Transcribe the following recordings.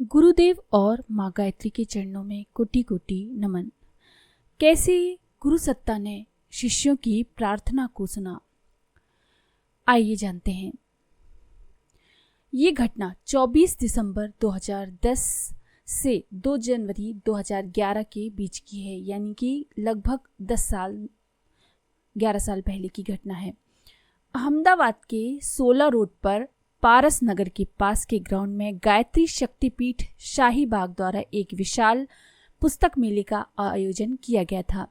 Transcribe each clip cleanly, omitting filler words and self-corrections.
गुरुदेव और माँ गायत्री के चरणों में कोटि कोटि नमन। कैसे गुरु सत्ता ने शिष्यों की प्रार्थना को सुना, आइए जानते हैं। ये घटना 24 दिसंबर 2010 से 2 जनवरी 2011 के बीच की है, यानी कि लगभग 11 साल पहले की घटना है। अहमदाबाद के 16 रोड पर पारस नगर के पास के ग्राउंड में गायत्री शक्तिपीठ शाही बाग द्वारा एक विशाल पुस्तक मेले का आयोजन किया गया था।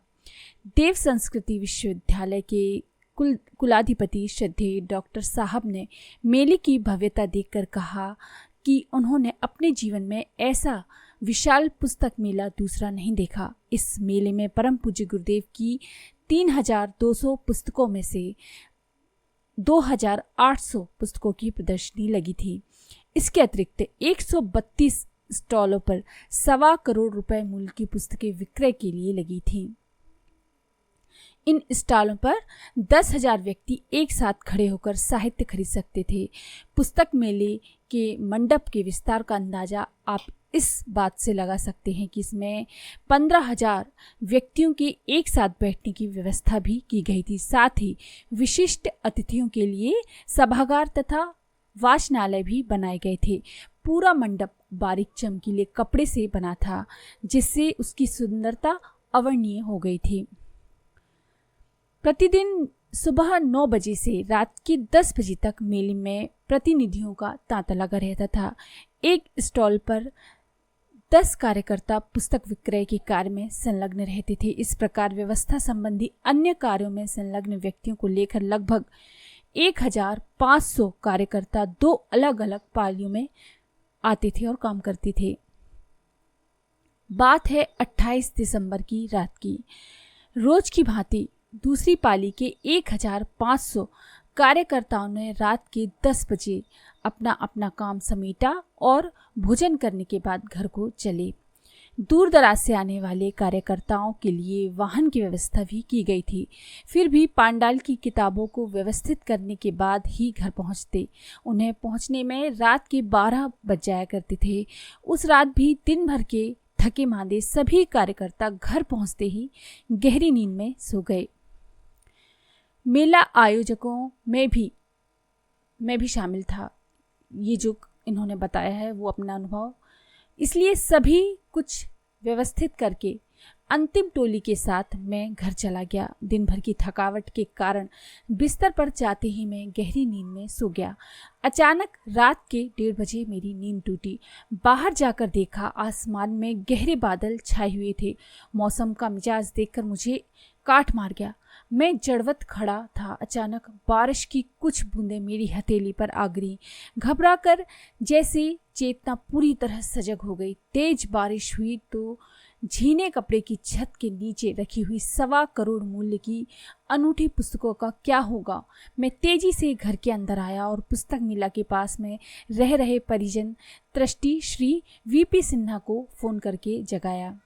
देव संस्कृति विश्वविद्यालय के कुलाधिपति श्रद्धेय डॉक्टर साहब ने मेले की भव्यता देखकर कहा कि उन्होंने अपने जीवन में ऐसा विशाल पुस्तक मेला दूसरा नहीं देखा। इस मेले में परम पूज्य गुरुदेव की 3200 पुस्तकों में से 2800 पुस्तकों की प्रदर्शनी लगी थी। इसके अतिरिक्त 132 स्टॉलों पर 1.25 करोड़ रुपए मूल्य की पुस्तकें विक्रय के लिए लगी थीं। इन स्टॉलों पर 10,000 व्यक्ति एक साथ खड़े होकर साहित्य खरीद सकते थे। पुस्तक मेले के मंडप के विस्तार का अंदाजा आप इस बात से लगा सकते हैं कि इसमें 15,000 व्यक्तियों के एक साथ बैठने की व्यवस्था भी की गई थी। साथ ही विशिष्ट अतिथियों के लिए सभागार तथा वाचनालय भी बनाए गए थे। पूरा मंडप बारीक चमकीले कपड़े से बना था, जिससे उसकी सुंदरता अवर्णनीय हो गई थी। प्रतिदिन सुबह 9 बजे से रात के 10 बजे तक मेले में प्रतिनिधियों का तांता लगा रहता था। एक स्टॉल पर 10 कार्यकर्ता पुस्तक विक्रय के कार्य में संलग्न रहते थे। इस प्रकार व्यवस्था संबंधी अन्य कार्यों में संलग्न व्यक्तियों को लेकर लगभग 1500 कार्यकर्ता 2 अलग अलग पालियों में आते थे और काम करते थे। बात है 28 दिसंबर की रात की। रोज की भांति दूसरी पाली के 1500 कार्यकर्ताओं ने रात के 10 बजे अपना अपना काम समेटा और भोजन करने के बाद घर को चले। दूर दराज से आने वाले कार्यकर्ताओं के लिए वाहन की व्यवस्था भी की गई थी। फिर भी पांडाल की किताबों को व्यवस्थित करने के बाद ही घर पहुंचते। उन्हें पहुंचने में रात के 12 बज जाया करते थे। उस रात भी दिन भर के थके मांदे सभी कार्यकर्ता घर पहुंचते ही गहरी नींद में सो गए। मेला आयोजकों में भी मैं भी शामिल था। ये जो इन्होंने बताया है वो अपना अनुभव, इसलिए सभी कुछ व्यवस्थित करके अंतिम टोली के साथ मैं घर चला गया। दिन भर की थकावट के कारण बिस्तर पर जाते ही मैं गहरी नींद में सो गया। अचानक रात के 1:30 बजे मेरी नींद टूटी। बाहर जाकर देखा, आसमान में गहरे बादल छाए हुए थे। मौसम का मिजाज देखकर मुझे काट मार गया। मैं जड़वत खड़ा था। अचानक बारिश की कुछ बूंदें मेरी हथेली पर आ गिरी। घबराकर जैसे चेतना पूरी तरह सजग हो गई। तेज बारिश हुई तो झीने कपड़े की छत के नीचे रखी हुई 1.25 करोड़ मूल्य की अनूठी पुस्तकों का क्या होगा। मैं तेजी से घर के अंदर आया और पुस्तक मेला के पास में रह रहे परिजन ट्रस्टी श्री वीपी सिन्हा को फोन करके जगाया।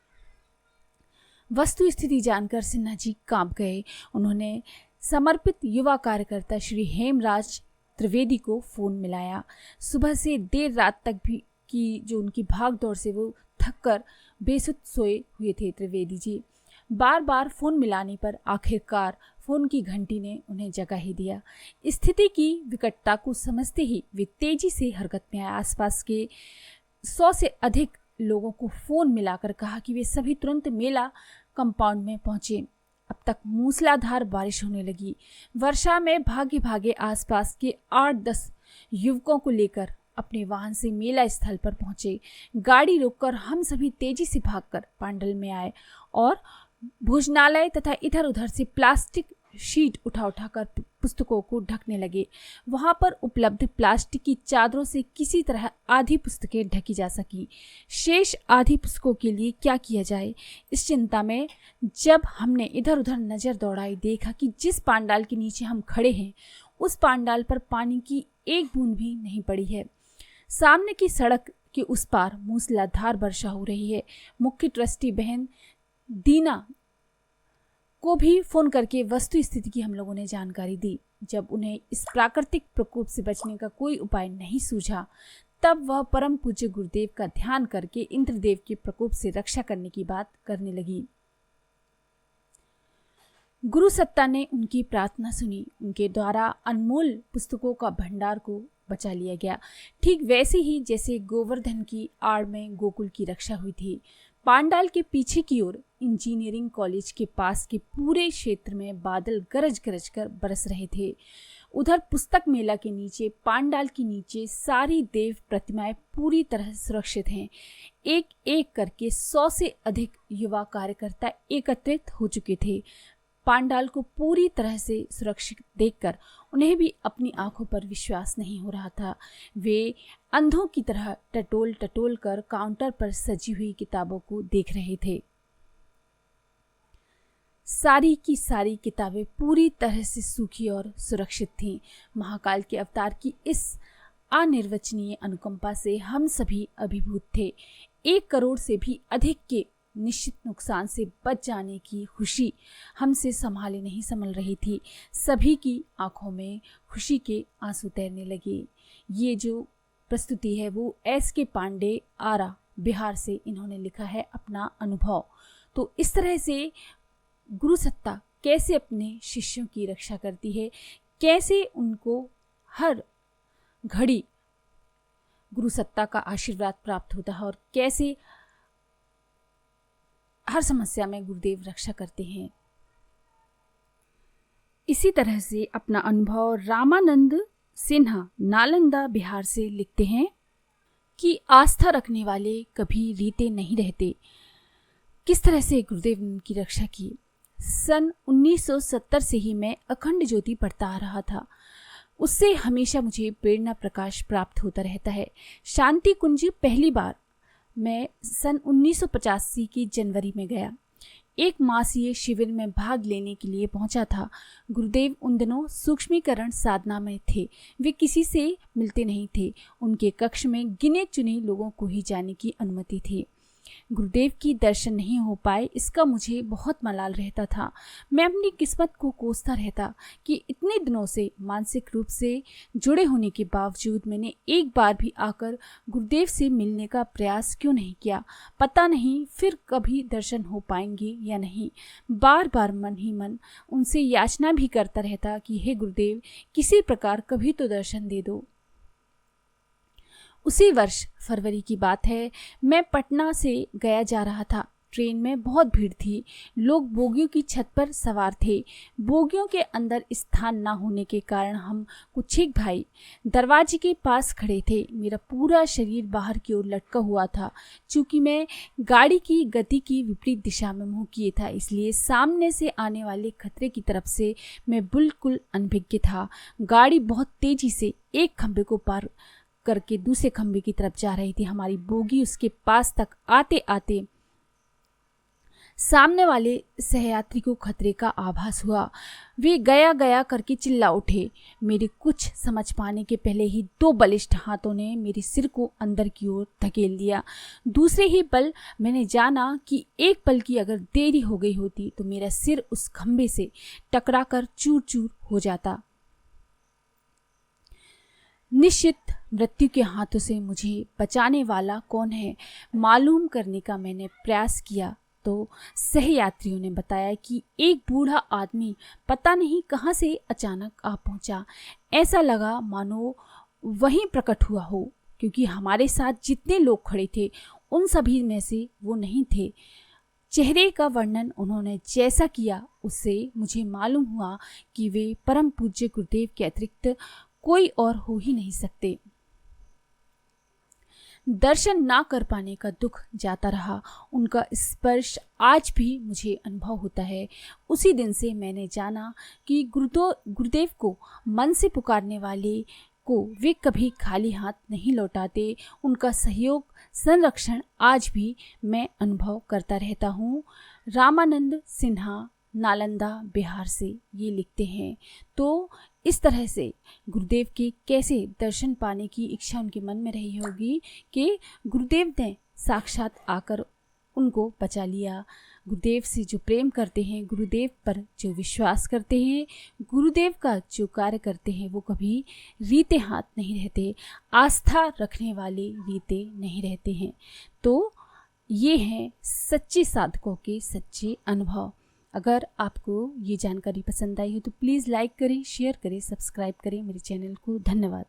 वस्तु स्थिति जानकर सिन्हा जी कांप गए। उन्होंने समर्पित युवा कार्यकर्ता श्री हेमराज त्रिवेदी को फोन मिलाया। सुबह से देर रात तक भी की जो उनकी भाग दौड़ से वो थक कर बेसुध सोए हुए थे त्रिवेदी जी। बार बार फोन मिलाने पर आखिरकार फोन की घंटी ने उन्हें जगा ही दिया। स्थिति की विकटता को समझते ही वे तेजी से हरकत में आए। आसपास के 100 से अधिक लोगों को फोन मिलाकर कहा कि वे सभी तुरंत मेला कंपाउंड में पहुंचे। अब तक मूसलाधार बारिश होने लगी। वर्षा में भागे भागे आसपास के 8-10 युवकों को लेकर अपने वाहन से मेला स्थल पर पहुंचे। गाड़ी रोककर हम सभी तेजी से भागकर पांडल में आए और भोजनालय तथा इधर उधर से प्लास्टिक शीट उठाकर पुस्तकों को ढकने लगे। वहां पर उपलब्ध प्लास्टिक की चादरों से किसी तरह आधी पुस्तकें ढकी जा सकी। शेष आधी पुस्तकों के लिए क्या किया जाए, इस चिंता में जब हमने इधर उधर नजर दौड़ाई, देखा कि जिस पांडाल के नीचे हम खड़े हैं उस पांडाल पर पानी की एक बूंद भी नहीं पड़ी है। सामने की सड़क के उस पार मूसलाधार वर्षा हो रही है। मुख्य ट्रस्टी बहन दीना को भी फोन करके वस्तु स्थिति की हम लोगों ने जानकारी दी। जब उन्हें इस प्राकृतिक प्रकोप से बचने का कोई उपाय नहीं सूझा, तब वह परम पूज्य गुरुदेव का ध्यान करके इंद्रदेव के प्रकोप से रक्षा करने की बात करने लगी। गुरु सत्ता ने उनकी प्रार्थना सुनी। उनके द्वारा अनमोल पुस्तकों का भंडार को बचा लिया गया, ठीक वैसे ही जैसे गोवर्धन की आड़ में गोकुल की रक्षा हुई थी। पांडाल के पीछे की ओर इंजीनियरिंग कॉलेज के पास के पूरे क्षेत्र में बादल गरज गरज कर बरस रहे थे। उधर पुस्तक मेला के नीचे, पांडाल के नीचे सारी देव प्रतिमाएं पूरी तरह सुरक्षित हैं। एक एक करके 100 से अधिक युवा कार्यकर्ता एकत्रित हो चुके थे। पांडाल को पूरी तरह से सुरक्षित देखकर उन्हें भी अपनी आंखों पर विश्वास नहीं हो रहा था। वे अंधों की तरह टटोल टटोल कर काउंटर पर सजी हुई किताबों को देख रहे थे। सारी की सारी किताबें पूरी तरह से सूखी और सुरक्षित थीं। महाकाल के अवतार की इस अनिर्वचनीय अनुकंपा से हम सभी अभिभूत थे। 1 करोड़ से भी अधिक के निश्चित नुकसान से बच जाने की खुशी हमसे संभाले नहीं संभल रही थी। सभी की आंखों में खुशी के आंसू तैरने लगे। ये जो प्रस्तुति है वो S.K. पांडे, आरा, बिहार से इन्होंने लिखा है अपना अनुभव। तो इस तरह से गुरु सत्ता कैसे अपने शिष्यों की रक्षा करती है, कैसे उनको हर घड़ी गुरु सत्ता का आशीर्वाद प्राप्त होता है और कैसे हर समस्या में गुरुदेव रक्षा करते हैं। इसी तरह से अपना अनुभव रामानंद सिन्हा, नालंदा, बिहार से लिखते हैं कि आस्था रखने वाले कभी रीते नहीं रहते। किस तरह से गुरुदेव ने उनकी रक्षा की। सन 1970 से ही मैं अखंड ज्योति पढ़ता आ रहा था। उससे हमेशा मुझे प्रेरणा प्रकाश प्राप्त होता रहता है। शांति कुंज पहली बार मैं सन 1985 की जनवरी में गया। 1 मासीय शिविर में भाग लेने के लिए पहुंचा था। गुरुदेव उन दिनों सूक्ष्मीकरण साधना में थे। वे किसी से मिलते नहीं थे। उनके कक्ष में गिने चुने लोगों को ही जाने की अनुमति थी। गुरुदेव की दर्शन नहीं हो पाए, इसका मुझे बहुत मलाल रहता था। मैं अपनी किस्मत को कोसता रहता कि इतने दिनों से मानसिक रूप से जुड़े होने के बावजूद मैंने एक बार भी आकर गुरुदेव से मिलने का प्रयास क्यों नहीं किया। पता नहीं फिर कभी दर्शन हो पाएंगे या नहीं। बार बार मन ही मन उनसे याचना भी करता रहता कि हे गुरुदेव, किसी प्रकार कभी तो दर्शन दे दो। उसी वर्ष फरवरी की बात है, मैं पटना से गया जा रहा था। ट्रेन में बहुत भीड़ थी। लोग बोगियों की छत पर सवार थे। बोगियों के अंदर स्थान न होने के कारण हम कुछ एक भाई दरवाजे के पास खड़े थे। मेरा पूरा शरीर बाहर की ओर लटका हुआ था। चूंकि मैं गाड़ी की गति की विपरीत दिशा में मुंह किए था, इसलिए सामने से आने वाले खतरे की तरफ से मैं बिल्कुल अनभिज्ञ था। गाड़ी बहुत तेजी से एक खंभे को पार करके दूसरे खंभे की तरफ जा रही थी। हमारी बोगी उसके पास तक आते आते सामने वाले सहयात्री को खतरे का आभास हुआ। वे गया गया करके चिल्ला उठे। मेरे कुछ समझ पाने के पहले ही 2 बलिष्ठ हाथों ने मेरे सिर को अंदर की ओर धकेल दिया। दूसरे ही पल मैंने जाना कि एक पल की अगर देरी हो गई होती तो मेरा सिर उस खंभे से टकराकर चूर चूर हो जाता। निश्चित मृत्यु के हाथों से मुझे बचाने वाला कौन है मालूम करने का मैंने प्रयास किया तो सहयात्रियों ने बताया कि एक बूढ़ा आदमी पता नहीं कहां से अचानक आ पहुंचा। ऐसा लगा मानो वहीं प्रकट हुआ हो, क्योंकि हमारे साथ जितने लोग खड़े थे उन सभी में से वो नहीं थे। चेहरे का वर्णन उन्होंने जैसा किया उससे मुझे मालूम हुआ कि वे परम पूज्य गुरुदेव के अतिरिक्त कोई और हो ही नहीं सकते। दर्शन ना कर पाने का दुख जाता रहा। उनका स्पर्श आज भी मुझे अनुभव होता है। उसी दिन से मैंने जाना कि गुरुदेव को मन से पुकारने वाले को वे कभी खाली हाथ नहीं लौटाते। उनका सहयोग, संरक्षण आज भी मैं अनुभव करता रहता हूँ। रामानंद सिन्हा, नालंदा, बिहार से ये लिखते हैं। तो इस तरह से गुरुदेव के कैसे दर्शन पाने की इच्छा उनके मन में रही होगी कि गुरुदेव ने साक्षात आकर उनको बचा लिया। गुरुदेव से जो प्रेम करते हैं, गुरुदेव पर जो विश्वास करते हैं, गुरुदेव का जो कार्य करते हैं, वो कभी रीते हाथ नहीं रहते, आस्था रखने वाले रीते नहीं रहते हैं। तो ये हैं सच्चे साधकों के सच्चे अनुभव। अगर आपको ये जानकारी पसंद आई हो तो प्लीज़ लाइक करें, शेयर करें, सब्सक्राइब करें मेरे चैनल को। धन्यवाद।